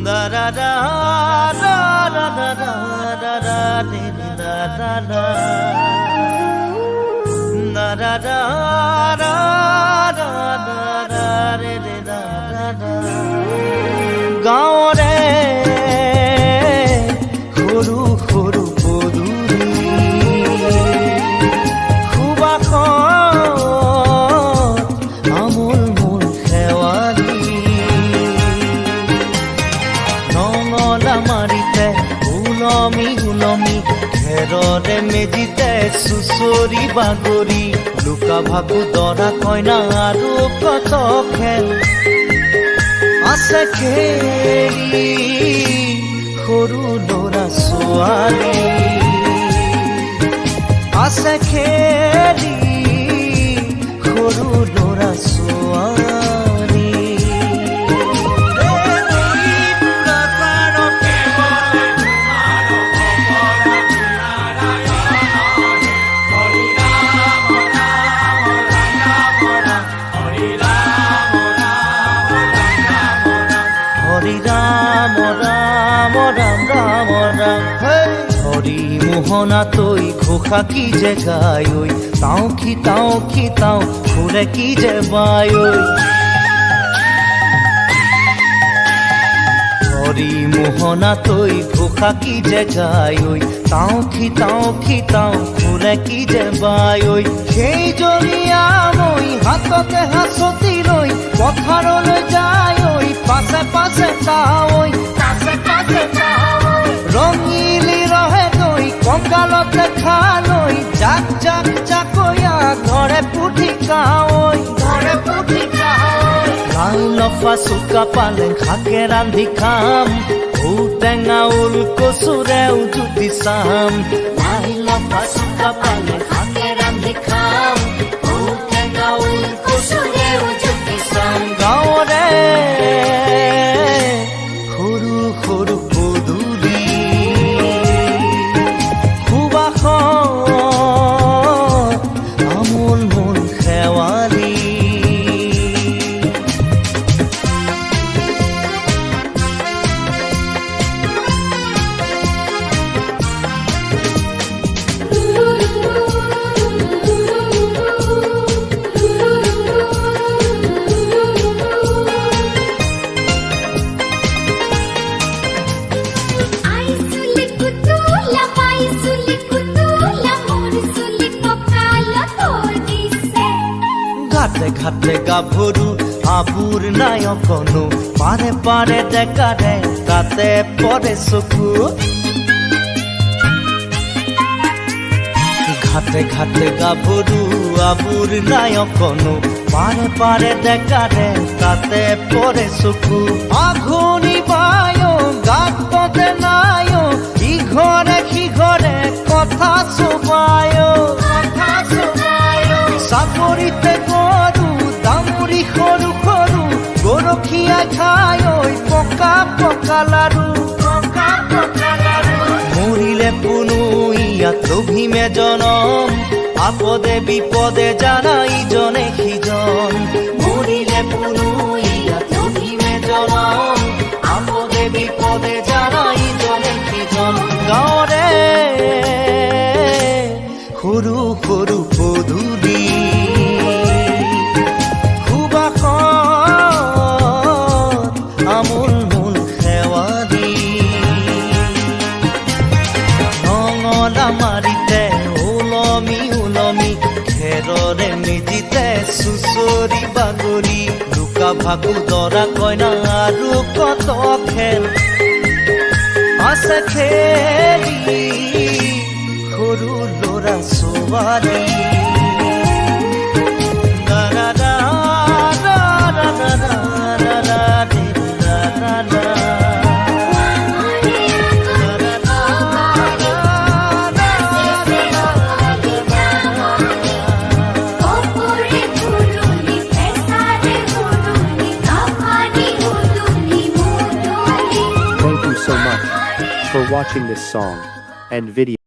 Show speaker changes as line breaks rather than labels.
Da da da da da da da da da da da da da da da da গাঁৱৰে সৰু সৰু পদূলি সুবাসত আমোল মোল শেৱালি নঙলা মাৰিতে উলমি উলমি ঘেৰৰে মেজিতে চুচৰি বাগৰি লুকা ভাকু দৰা কইনা আৰু কত খেল আছে খেলি সৰু ল'ৰা ছোৱালী আছে খেলি সৰু ল'ৰা ছোৱালী হৰি ৰাম ৰাম ৰাম ৰাম ৰাম হৰি মোহনা তৈ ঘোষা কি যে গায় ঐ তাও কি তাও ঘুরে কি যে বায় ঐ হরি মোহনা তৈ ঘোষা কি যে গায় ঐ তাও কি তাও ঘুরে কি যে বায় ঐ সেই জৰিয়া মই হাততে হাঁচতি লৈ পথাৰলৈ যায় ঐ পাছে পাছে তাৱৈ ৰঙিলি ৰহে দৈ কঁকালতে খালৈ জাক জাক জাকৈয়া ঘৰে পুঠি কাৱৈ লাই লফা চুকা পালেং শাকে ৰান্ধি খাম ঔটেঙা ওল কচুৰেও জুতি চাম লাই লফা চুকা পালেং শাকে ৰান্ধি খাম ঔটেঙা ওল কচুৰেও জুতি চাম গাঁৱৰে সৰু সৰু পদূলি সুবাসত আমোল মোল শেৱালি ঘাটে ঘাটে গাভৰু আবুৰ নাই অকণো পাৰে পাৰে ডেকাৰে তাতে পৰে চকু ঘাটে ঘাটে গাভৰু আবুৰ নাই অকণো পাৰে পাৰে ডেকাৰে তাতে পৰে চকু আঘোণি বায় গাততে নাই ইঘৰে সিঘৰে কথা চবায় চাপৰিতে গৰু দামুৰি সৰু সৰু গৰখীয়া খায় পকা পকা লাৰু মৰিলে পুনু ইয়াত লভিমে জনম আপদে বিপদে জানা ইজনে সিজন মৰিলে পুনু ইয়াত লভিমে জনম আপদে বিপদে জানা ইজনে সিজন গাঁৱৰে সৰু সৰু পদূলি আমোল মোল শেৱালি নঙলা মাৰিতে ওলমি ওলমি ঘেৰৰে মেজিতে চুচৰি বাগৰি লুকা ভাকু দৰা কইনা আৰু কত খেল আছে খেলি সৰু ল'ৰা ছোৱালী
Thank you so much for watching this song and video.